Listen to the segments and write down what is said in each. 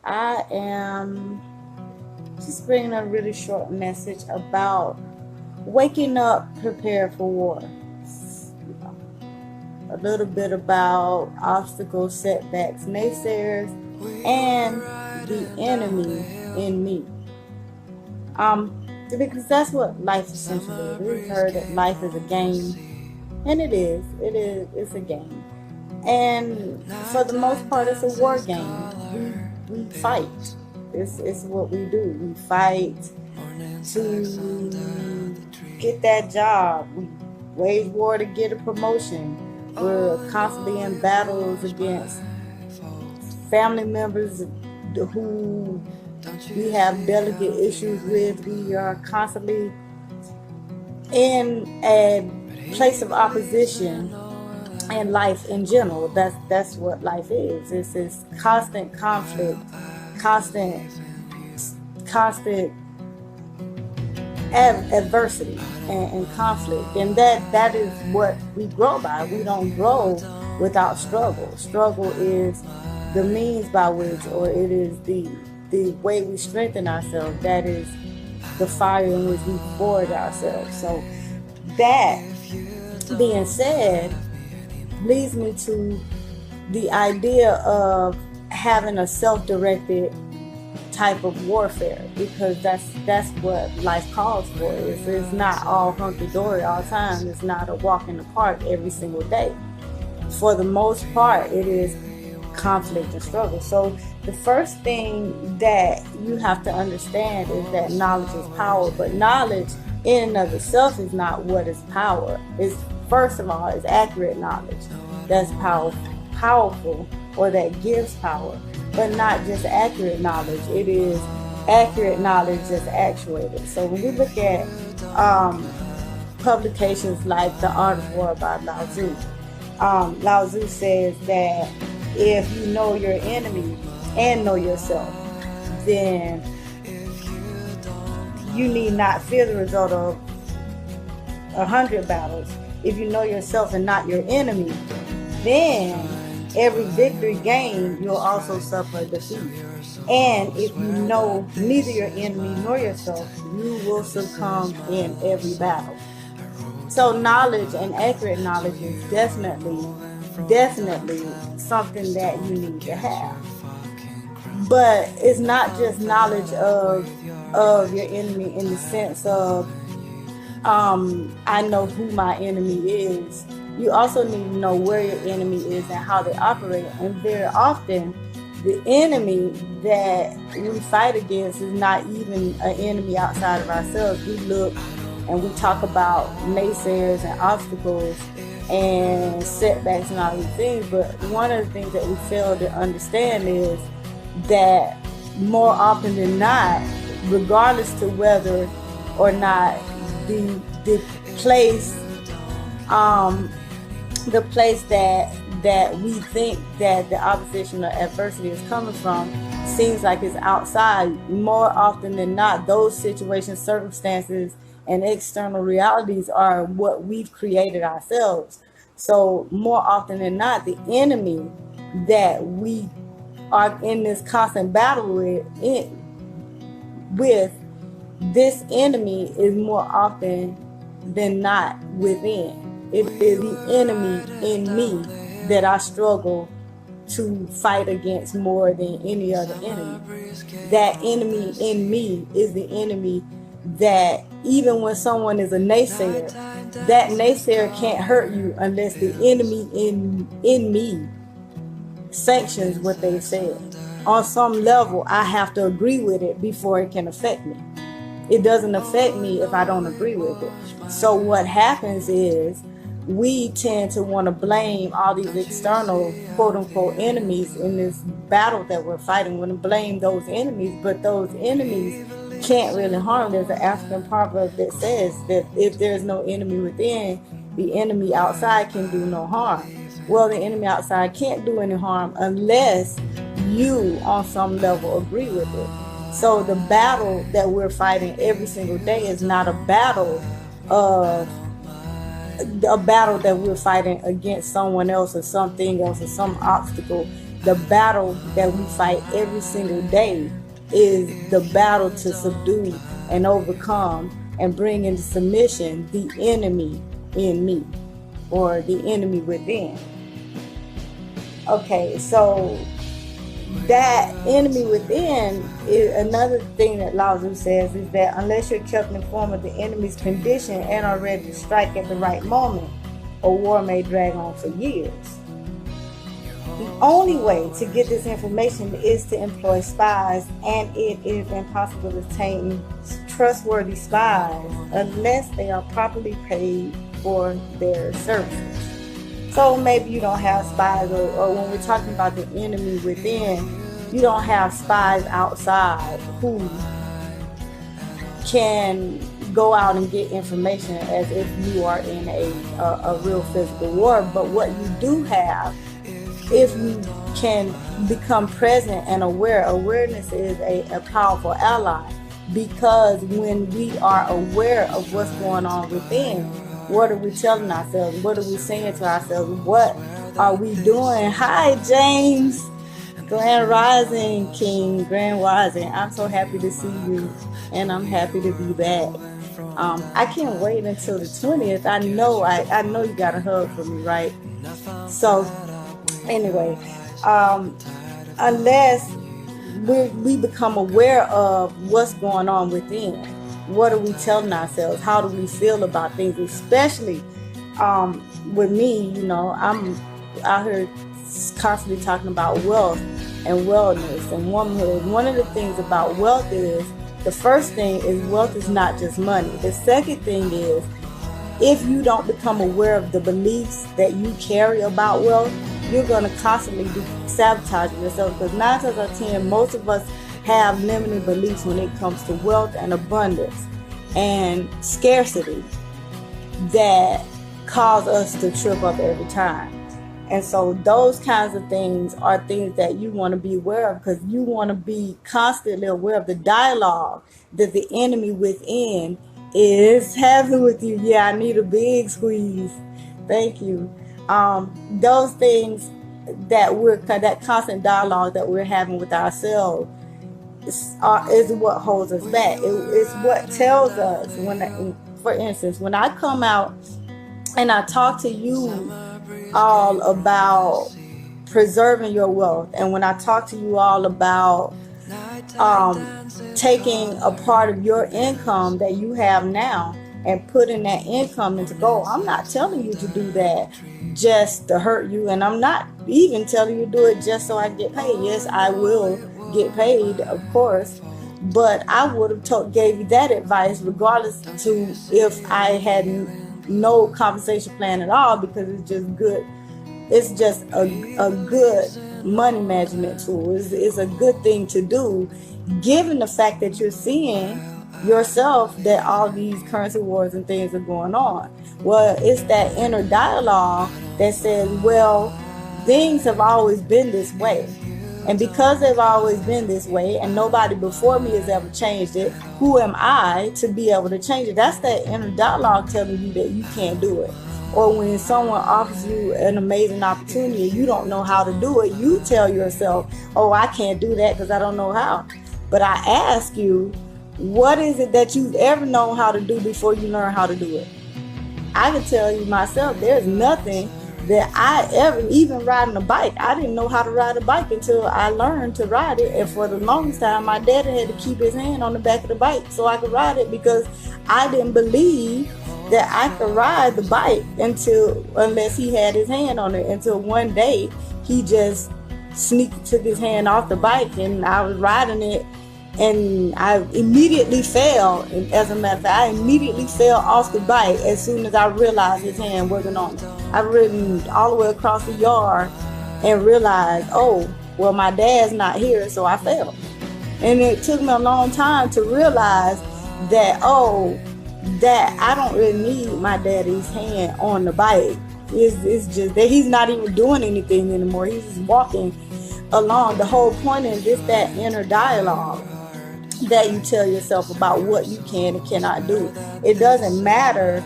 I am just bringing a really short message about waking up prepared for war. A little bit about obstacles, setbacks, naysayers, and the enemy in me. Because that's what life essentially is. We've heard that life is a game, and it is. It's a game. And for the most part, it's a war game. We fight. It's what we do. We fight to get that job. We wage war to get a promotion. We're constantly in battles against family members who we have delicate issues with. We are constantly in a place of opposition in life in general. That's what life is. It's this constant conflict, constant adversity and conflict, and that is what we grow by. We don't grow without struggle. Struggle is the means by which, or it is the way we strengthen ourselves. That is the fire in which we forge ourselves. So that being said, leads me to the idea of having a self-directed type of warfare, because that's what life calls for. It's not all hunky-dory all the time. It's not a walk in the park every single day. For the most part, it is conflict and struggle. So the first thing that you have to understand is that knowledge is power, but knowledge in and of itself is not what is power. It's, first of all, is accurate knowledge that's powerful, or that gives power, but not just accurate knowledge. It is accurate knowledge that's actuated. So when we look at publications like The Art of War by Lao Tzu, Lao Tzu says that if you know your enemy and know yourself, then you need not fear the result of 100 battles. If you know yourself and not your enemy, then every victory gained, you'll also suffer defeat. And if you know neither your enemy nor yourself, you will succumb in every battle. So knowledge and accurate knowledge is definitely something that you need to have. But it's not just knowledge of your enemy in the sense of I know who my enemy is. You also need to know where your enemy is and how they operate. And very often, the enemy that we fight against is not even an enemy outside of ourselves. We look and we talk about naysayers and obstacles and setbacks and all these things, but one of the things that we fail to understand is that more often than not, regardless to whether or not the place that we think that the opposition or adversity is coming from seems like it's outside, more often than not, those situations, circumstances, and external realities are what we've created ourselves. So more often than not, the enemy that we are in this constant battle with this enemy is more often than not within. It is the enemy in me that I struggle to fight against more than any other enemy. That enemy in me is the enemy that even when someone is a naysayer, that naysayer can't hurt you unless the enemy in me sanctions what they said. On some level, I have to agree with it before it can affect me. It doesn't affect me if I don't agree with it. So what happens is we tend to want to blame all these external quote-unquote enemies in this battle that we're fighting. We want to blame those enemies, but those enemies can't really harm. There's an African proverb that says that if there's no enemy within, the enemy outside can do no harm. Well, the enemy outside can't do any harm unless you on some level agree with it. So the battle that we're fighting every single day is not a battle that we're fighting against someone else or something else or some obstacle. the battle that we fight every single day is the battle to subdue and overcome and bring into submission the enemy in me, or the enemy within. Okay, so that enemy within is another thing that Lao Tzu says, is that unless you're kept informed of the enemy's condition and are ready to strike at the right moment, a war may drag on for years. The only way to get this information is to employ spies, and it is impossible to obtain trustworthy spies unless they are properly paid for their services. So maybe you don't have spies, or when we're talking about the enemy within, you don't have spies outside who can go out and get information as if you are in a real physical war. But what you do have, if you can become present and aware, awareness is a powerful ally, because when we are aware of what's going on within, what are we telling ourselves? What are we saying to ourselves? What are we doing? Hi, James. Grand Rising, King. Grand Rising. I'm so happy to see you, and I'm happy to be back. I can't wait until the 20th. I know you got a hug for me, right? So, anyway, unless we become aware of what's going on within, what are we telling ourselves? How do we feel about things? Especially with me, I'm out here constantly talking about wealth and wellness and womanhood. One of the things about wealth is, the first thing is, wealth is not just money. The second thing is, if you don't become aware of the beliefs that you carry about wealth, you're going to constantly be sabotaging yourself, because 9 times out of 10, most of us have limiting beliefs when it comes to wealth and abundance and scarcity that cause us to trip up every time. And so those kinds of things are things that you want to be aware of, because you want to be constantly aware of the dialogue that the enemy within is having with you. Yeah, I need a big squeeze. Thank you. Those things that constant dialogue that we're having with ourselves is what holds us back. It's what tells us, for instance, when I come out and I talk to you all about preserving your wealth, and when I talk to you all about taking a part of your income that you have now and putting that income into gold, I'm not telling you to do that just to hurt you, and I'm not even telling you to do it just so I get paid. Yes, I will get paid, of course, but I would have gave you that advice regardless to if I had no compensation plan at all, because it's just good. It's just a good money management tool. It's a good thing to do, given the fact that you're seeing yourself that all these currency wars and things are going on. Well, it's that inner dialogue that says, well, things have always been this way. And because they've always been this way and nobody before me has ever changed it, who am I to be able to change it? That's that inner dialogue telling you that you can't do it. Or when someone offers you an amazing opportunity and you don't know how to do it, you tell yourself, oh, I can't do that because I don't know how. But I ask you, what is it that you've ever known how to do before you learn how to do it? I can tell you myself, there's nothing that I ever, even riding a bike, I didn't know how to ride a bike until I learned to ride it. And for the longest time, my daddy had to keep his hand on the back of the bike so I could ride it, because I didn't believe that I could ride the bike unless he had his hand on it, until one day he just took his hand off the bike and I was riding it. And I immediately fell. And as a matter of fact, I immediately fell off the bike as soon as I realized his hand wasn't on it. I've ridden all the way across the yard and realized, oh, well, my dad's not here, so I fell. And it took me a long time to realize that, that I don't really need my daddy's hand on the bike. It's just that he's not even doing anything anymore. He's just walking along. The whole point is just that inner dialogue that you tell yourself about what you can and cannot do. It doesn't matter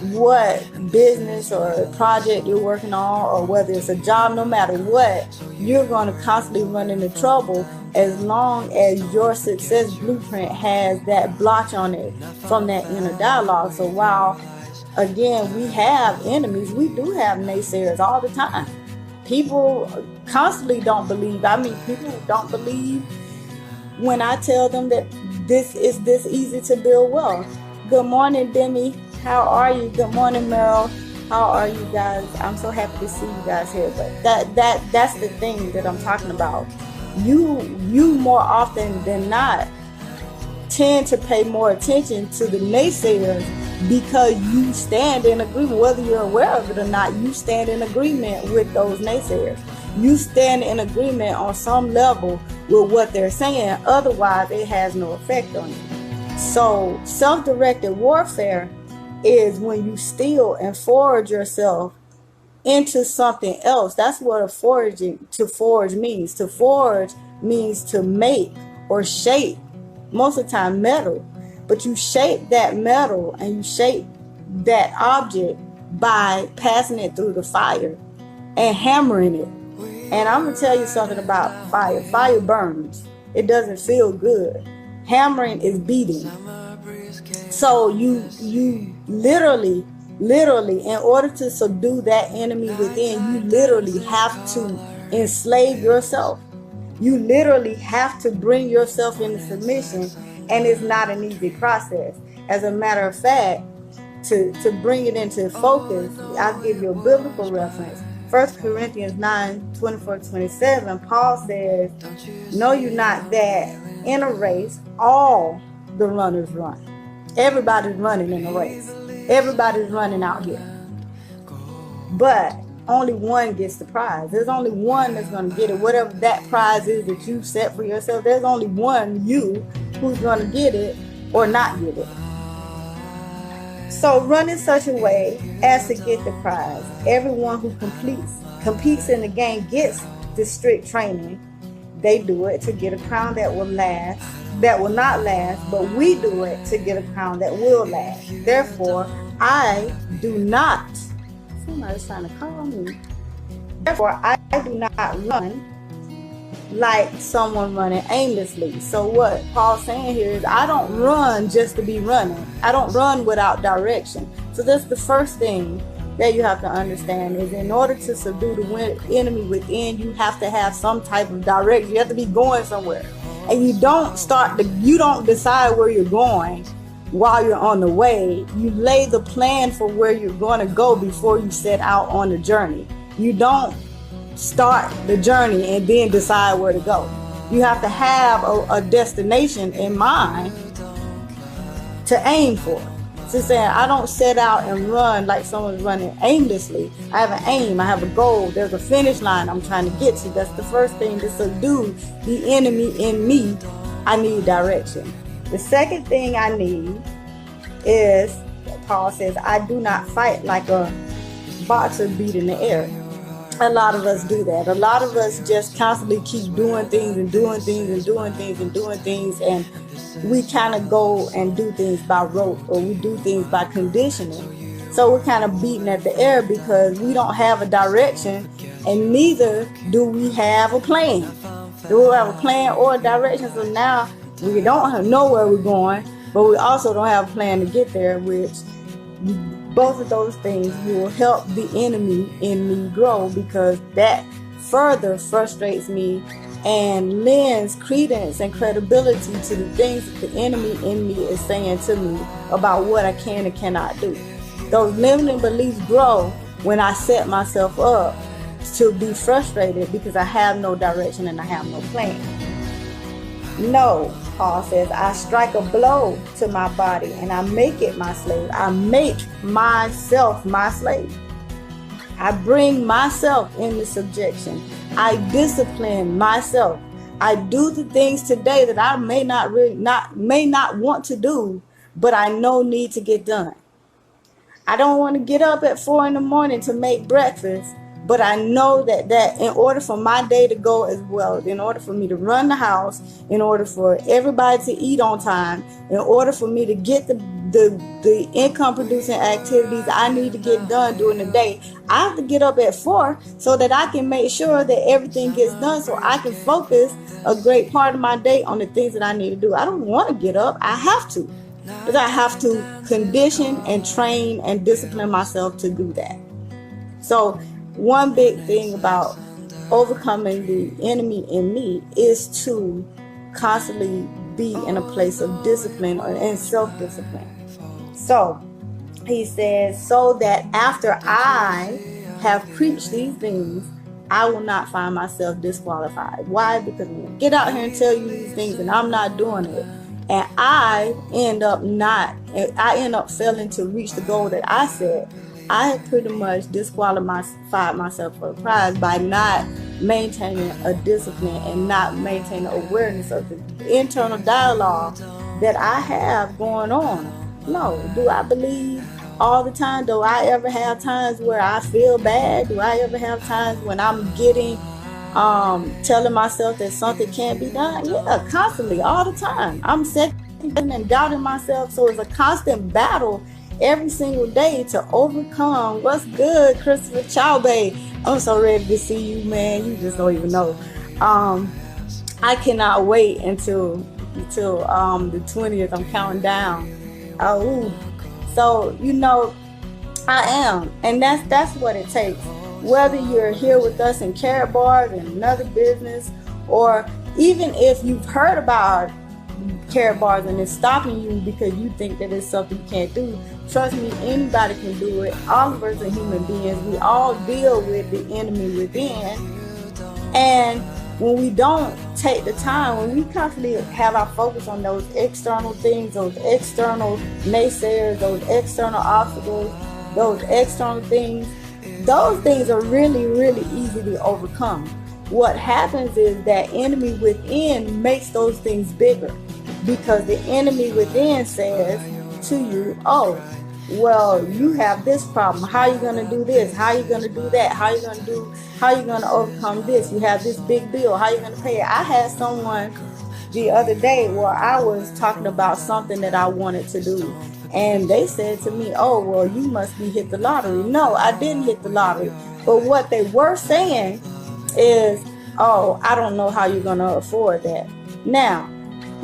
what business or project you're working on, or whether it's a job, no matter what, you're going to constantly run into trouble as long as your success blueprint has that blotch on it from that inner dialogue. So while, again, we have enemies, we do have naysayers all the time. People constantly don't believe. I mean, people don't believe when I tell them that this is this easy to build wealth. Good morning, Demi. How are you? Good morning, Meryl. How are you guys? I'm so happy to see you guys here. But that's the thing that I'm talking about. You more often than not tend to pay more attention to the naysayers because you stand in agreement, whether you're aware of it or not. You stand in agreement with those naysayers. You stand in agreement on some level with what they're saying. Otherwise, it has no effect on you. So self-directed warfare is when you steal and forge yourself into something else. That's what to forge means. To forge means to make or shape, most of the time metal. But you shape that metal and you shape that object by passing it through the fire and hammering it. And I'm going to tell you something about fire. Fire burns. It doesn't feel good. Hammering is beating. So you literally, in order to subdue that enemy within, you literally have to enslave yourself. You literally have to bring yourself into submission, and it's not an easy process. As a matter of fact, to bring it into focus, I'll give you a biblical reference. 1 Corinthians 9:24-27, Paul says, "Know you not that in a race all the runners run." Everybody's running in a race. Everybody's running out here. But only one gets the prize. There's only one that's going to get it. Whatever that prize is that you set for yourself, there's only one you who's going to get it or not get it. So run in such a way as to get the prize. Everyone who competes in the game gets the strict training. They do it to get a crown that will not last, but we do it to get a crown that will last. Therefore, I do not. Somebody's trying to call me. Therefore, I do not run like someone running aimlessly. So what Paul's saying here is, I don't run just to be running. I don't run without direction. So that's the first thing that you have to understand, is in order to subdue the enemy within, you have to have some type of direction. You have to be going somewhere. And you don't decide where you're going while you're on the way. You lay the plan for where you're going to go before you set out on the journey. You don't start the journey and then decide where to go. You have to have a destination in mind to aim for. So saying, I don't set out and run like someone's running aimlessly. I have an aim. I have a goal. There's a finish line I'm trying to get to. That's the first thing to subdue the enemy in me. I need direction. The second thing I need is, Paul says, I do not fight like a boxer beating the air. A lot of us do that. A lot of us just constantly keep doing things and doing things and doing things and doing things, and we kind of go and do things by rote, or we do things by conditioning. So we're kind of beating at the air because we don't have a direction, and neither do we have a plan. Do we have a plan or a direction? So now we don't know where we're going, but we also don't have a plan to get there, which both of those things will help the enemy in me grow, because that further frustrates me and lends credence and credibility to the things that the enemy in me is saying to me about what I can and cannot do. Those limiting beliefs grow when I set myself up to be frustrated because I have no direction and I have no plan. No, Paul says, I strike a blow to my body and I make it my slave. I make myself my slave. I bring myself into subjection. I discipline myself. I do the things today that I may not want to do, but I know need to get done. I don't want to get up at 4 a.m. to make breakfast, but I know that in order for my day to go as well, in order for me to run the house, in order for everybody to eat on time, in order for me to get the the income producing activities I need to get done during the day. I have to get up at 4 so that I can make sure that everything gets done, so I can focus a great part of my day on the things that I need to do. I don't want to get up. I have to. Because I have to condition and train and discipline myself to do that. So one big thing about overcoming the enemy in me is to constantly be in a place of discipline and self-discipline. So he says, so that after I have preached these things, I will not find myself disqualified. Why? Because when I get out here and tell you these things and I'm not doing it, and I end up failing to reach the goal that I set, I have pretty much disqualified myself for the prize by not maintaining a discipline and not maintaining awareness of the internal dialogue that I have going on. No, do I believe all the time? Do I ever have times where I feel bad? Do I ever have times when I'm telling myself that something can't be done? Yeah, constantly, all the time. I'm second and doubting myself. So it's a constant battle every single day to overcome. What's good, Christopher Chowbay? I'm so ready to see you, man. You just don't even know. I cannot wait until the 20th. I'm counting down. So I am, and that's what it takes. Whether you're here with us in Carrot Bars and another business, or even if you've heard about Carrot Bars and it's stopping you because you think that it's something you can't do, trust me, anybody can do it. All of us are human beings. We all deal with the enemy within, and when we don't take the time, when we constantly have our focus on those external things, those external naysayers, those external obstacles, those external things, those things are really, really easy to overcome. What happens is that enemy within makes those things bigger, because the enemy within says to you, oh, well, you have this problem. How are you going to do this? How are you going to do that? How are you going to overcome this? You have this big bill. How are you going to pay it? I had someone the other day where I was talking about something that I wanted to do. And they said to me, oh, well, you must be hit the lottery. No, I didn't hit the lottery. But what they were saying is, oh, I don't know how you're going to afford that. Now,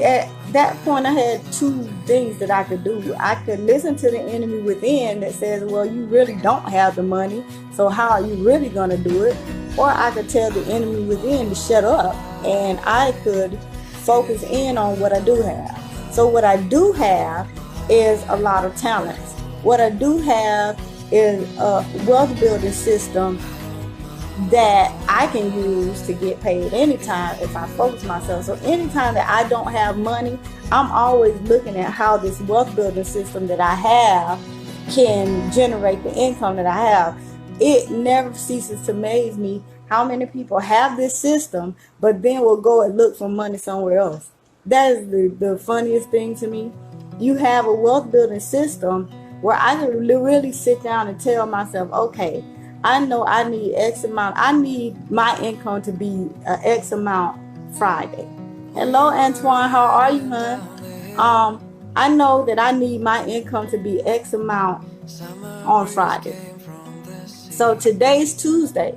at that point, I had two things that I could do. I could listen to the enemy within that says, well, you really don't have the money, so how are you really going to do it? Or I could tell the enemy within to shut up, and I could focus in on what I do have. So what I do have is a lot of talents. What I do have is a wealth building system that I can use to get paid anytime if I focus myself. So anytime that I don't have money, I'm always looking at how this wealth building system that I have can generate the income that I have. It never ceases to amaze me how many people have this system, but then will go and look for money somewhere else. That is the funniest thing to me. You have a wealth building system where I can really sit down and tell myself, okay, I know I need X amount. I need my income to be X amount Friday. Hello, Antoine. How are you, man? I know that I need my income to be X amount on Friday. So today's Tuesday.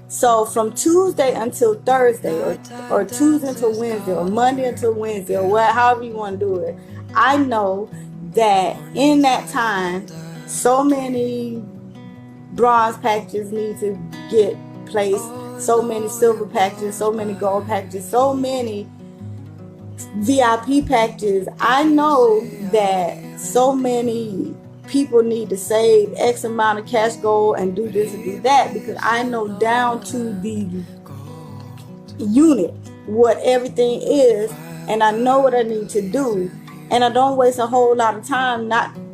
So from Tuesday until Thursday, or Tuesday until Wednesday, or Monday until Wednesday, or however you want to do it, I know that in that time, so many bronze packages need to get placed, so many silver packages, so many gold packages, so many VIP packages. I know that so many people need to save X amount of cash gold and do this and do that, because I know down to the unit what everything is, and I know what I need to do, and I don't waste a whole lot of time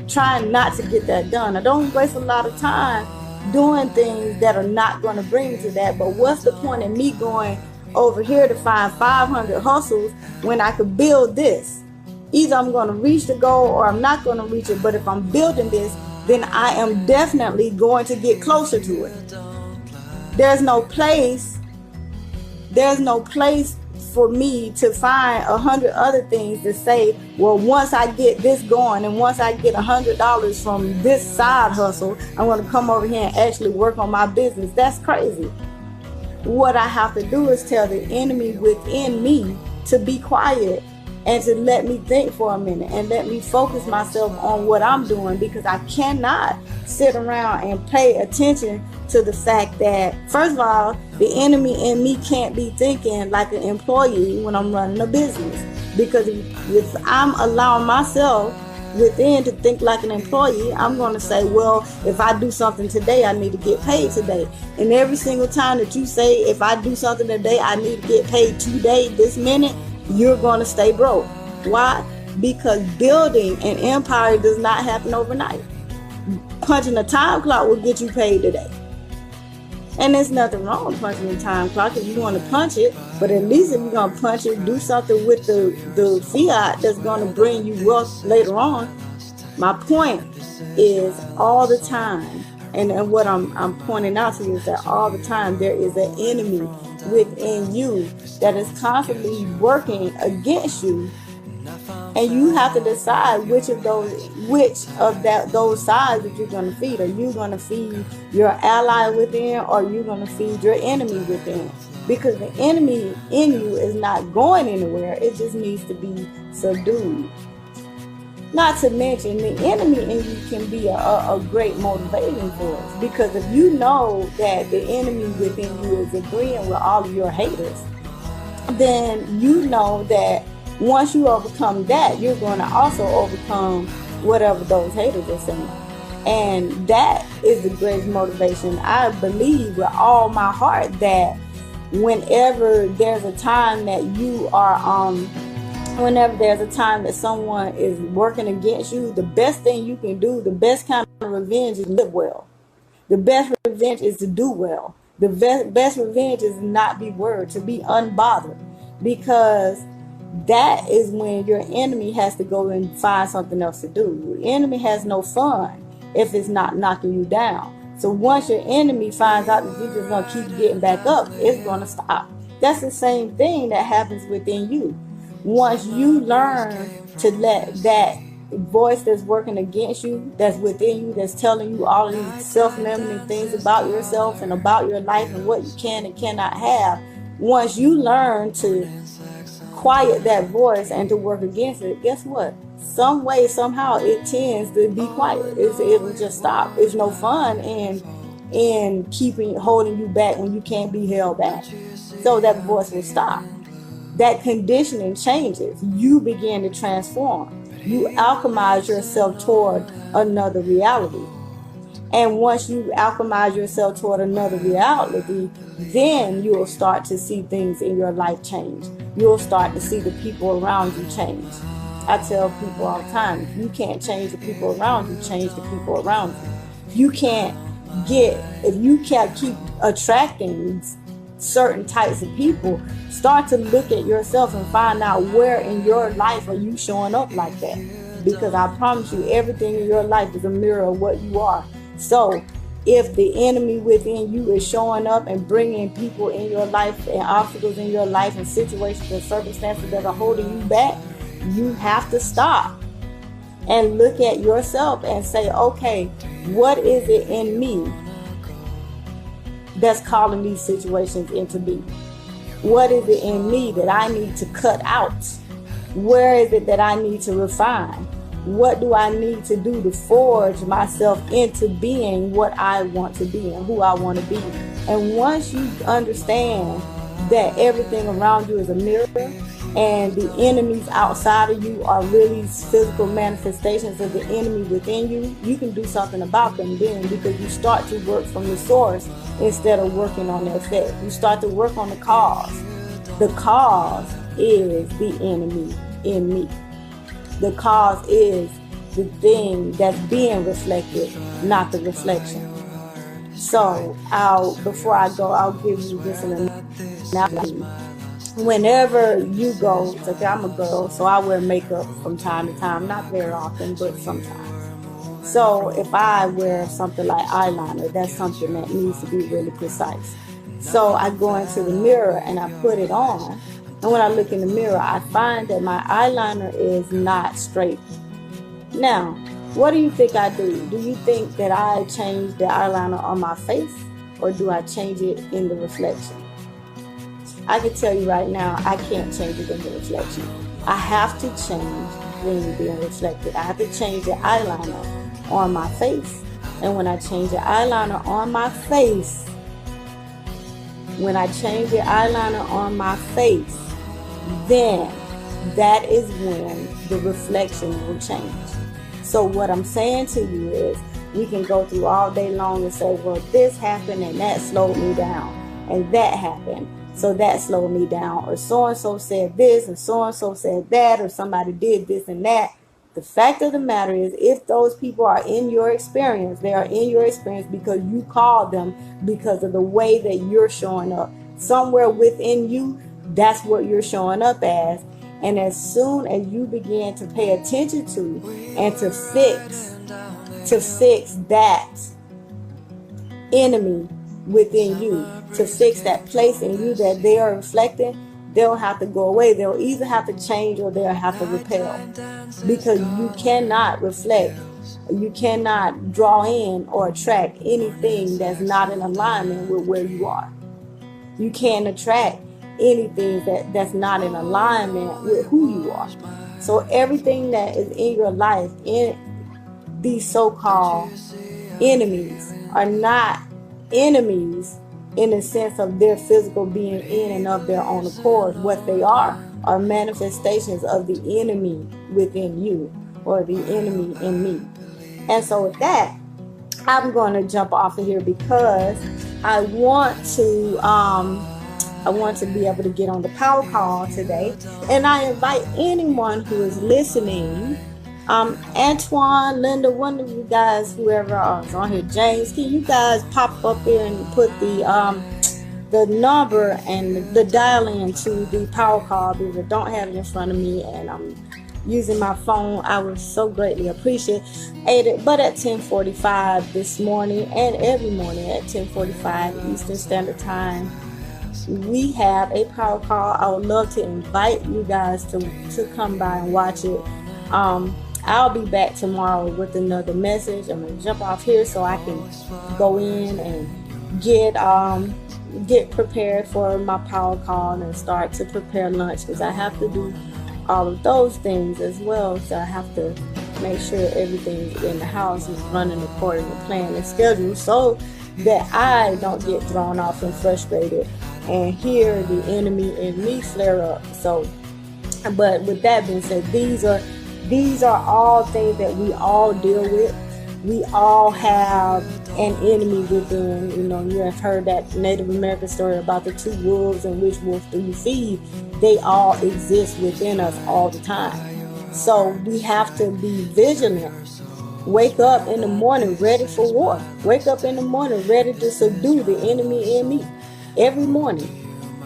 trying not to get that done. I don't waste a lot of time doing things that are not going to bring me to that. But what's the point in me going over here to find 500 hustles when I could build this? Either I'm going to reach the goal or I'm not going to reach it. But if I'm building this, then I am definitely going to get closer to it. There's no place for me to find 100 other things to say, well, once I get this going and once I get $100 from this side hustle, I'm going to come over here and actually work on my business. That's crazy. What I have to do is tell the enemy within me to be quiet and to let me think for a minute and let me focus myself on what I'm doing, because I cannot sit around and pay attention to the fact that, first of all, the enemy in me can't be thinking like an employee when I'm running a business. Because if I'm allowing myself within to think like an employee, I'm going to say, well, if I do something today, I need to get paid today. And every single time that you say, if I do something today, I need to get paid today, this minute, you're going to stay broke. Why? Because building an empire does not happen overnight. Punching a time clock will get you paid today. And there's nothing wrong with punching the time clock if you want to punch it. But at least if you're going to punch it, do something with the fiat that's going to bring you wealth later on. My point is, all the time, and what I'm pointing out to you is that all the time there is an enemy within you that is constantly working against you. And you have to decide which of those sides that you're going to feed. Are you going to feed your ally within, or are you going to feed your enemy within? Because the enemy in you is not going anywhere. It just needs to be subdued. Not to mention, the enemy in you can be a great motivating force. Because if you know that the enemy within you is agreeing with all of your haters, then you know that once you overcome that, you're going to also overcome whatever those haters are saying. And that is the greatest motivation. I believe with all my heart that whenever there's a time that you are, whenever there's a time that someone is working against you, the best thing you can do, the best kind of revenge is live well. The best revenge is to do well. The best revenge is not be worried, to be unbothered. Because that is when your enemy has to go and find something else to do. Your enemy has no fun if it's not knocking you down. So once your enemy finds out that you're just going to keep getting back up, it's going to stop. That's the same thing that happens within you. Once you learn to let that voice that's working against you, that's within you, that's telling you all of these self-limiting things about yourself and about your life and what you can and cannot have, once you learn to quiet that voice and to work against it, guess what? Some way, somehow, it tends to be quiet. It'll just stop. It's no fun in holding you back when you can't be held back. So that voice will stop. That conditioning changes. You begin to transform. You alchemize yourself toward another reality. And once you alchemize yourself toward another reality, then you will start to see things in your life change. You'll start to see the people around you change. I tell people all the time, if you can't change the people around you, change the people around you. If you can't keep attracting certain types of people, start to look at yourself and find out where in your life are you showing up like that. Because I promise you, everything in your life is a mirror of what you are. So if the enemy within you is showing up and bringing people in your life and obstacles in your life and situations and circumstances that are holding you back, you have to stop and look at yourself and say, okay, what is it in me that's calling these situations into being? What is it in me that I need to cut out? Where is it that I need to refine? What do I need to do to forge myself into being what I want to be and who I want to be? And once you understand that everything around you is a mirror and the enemies outside of you are really physical manifestations of the enemy within you, you can do something about them then, because you start to work from the source instead of working on the effect. You start to work on the cause. The cause is the enemy in me. The cause is the thing that's being reflected, not the reflection. So before I go, I'll give you this analogy. Whenever you go, okay, I'm a girl, so I wear makeup from time to time, not very often, but sometimes. So if I wear something like eyeliner, that's something that needs to be really precise. So I go into the mirror and I put it on, And when I look in the mirror, I find that my eyeliner is not straight. Now, what do you think I do? Do you think that I change the eyeliner on my face, or do I change it in the reflection? I can tell you right now, I can't change it in the reflection. I have to change when being reflected. I have to change the eyeliner on my face. And when I change the eyeliner on my face, then that is when the reflection will change. So what I'm saying to you is, we can go through all day long and say, well, this happened and that slowed me down, and that happened, so that slowed me down, or so-and-so said this and so-and-so said that, or somebody did this and that. The fact of the matter is, if those people are in your experience, they are in your experience because you called them, because of the way that you're showing up. Somewhere within you, that's what you're showing up as. And as soon as you begin to pay attention to and to fix that enemy within you, to fix that place in you that they are reflecting, they'll have to go away. They'll either have to change or they'll have to repel. Because you cannot reflect, you cannot draw in or attract anything that's not in alignment with where you are. You can't attract anything that's not in alignment with who you are. So everything that is in your life, in these so-called enemies, are not enemies in the sense of their physical being in and of their own accord. What they are manifestations of the enemy within you, or the enemy in me. And so with that, I'm going to jump off of here because I want to be able to get on the power call today. And I invite anyone who is listening, Antoine, Linda, one of you guys, whoever is on here, James, can you guys pop up here and put the number and the dial in to the power call, because I don't have it in front of me and I'm using my phone. I would so greatly appreciate it. But at 10:45 this morning, and every morning at 10:45 Eastern Standard Time, we have a power call. I would love to invite you guys to come by and watch it. I'll be back tomorrow with another message. I'm going to jump off here so I can go in and get prepared for my power call and start to prepare lunch, because I have to do all of those things as well. So I have to make sure everything in the house is running according to plan and schedule, so that I don't get thrown off and frustrated and hear the enemy in me flare up. So, but with that being said, these are all things that we all deal with. We all have an enemy within. You know, you have heard that Native American story about the two wolves and which wolf do you feed. They all exist within us all the time. So we have to be vigilant. Wake up in the morning ready for war. Wake up in the morning ready to subdue the enemy in me. Every morning.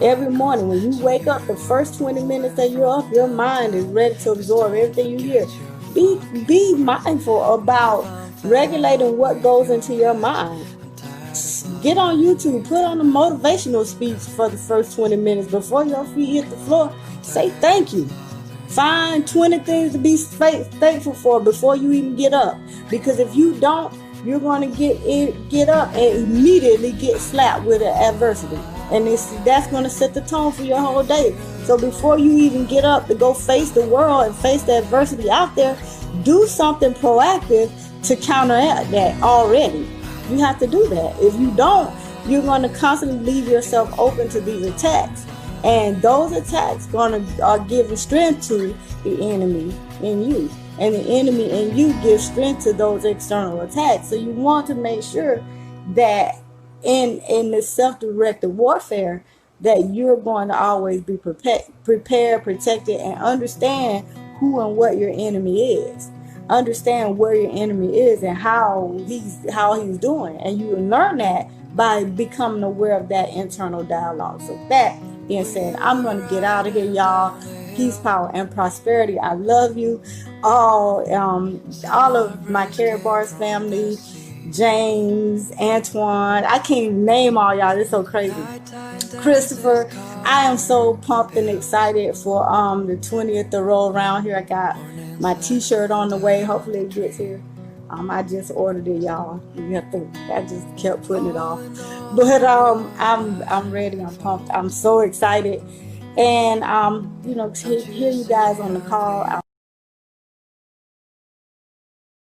Every morning when you wake up, the first 20 minutes that you're up, your mind is ready to absorb everything you hear. Be mindful about regulating what goes into your mind. Get on YouTube, put on a motivational speech for the first 20 minutes before your feet hit the floor. Say thank you. Find 20 things to be thankful for before you even get up. Because if you don't, you're going to get up and immediately get slapped with an adversity. And that's going to set the tone for your whole day. So before you even get up to go face the world and face the adversity out there, do something proactive to counteract that already. You have to do that. If you don't, you're going to constantly leave yourself open to these attacks. And those attacks are giving strength to the enemy in you. And the enemy in you gives strength to those external attacks. So you want to make sure that in the self-directed warfare, that you're going to always be prepared, protected, and understand who and what your enemy is. Understand where your enemy is and how he's doing. And you will learn that by becoming aware of that internal dialogue. So that being said, I'm going to get out of here, y'all. Peace, power, and prosperity. I love you all. All of my Carrot Bars family, James, Antoine, I can't even name all y'all. It's so crazy. Christopher, I am so pumped and excited for the 20th to roll around here. I got my t-shirt on the way. Hopefully it gets here. I just ordered it, y'all. I just kept putting it off. But I'm ready, I'm pumped, I'm so excited. And to hear you guys on the call.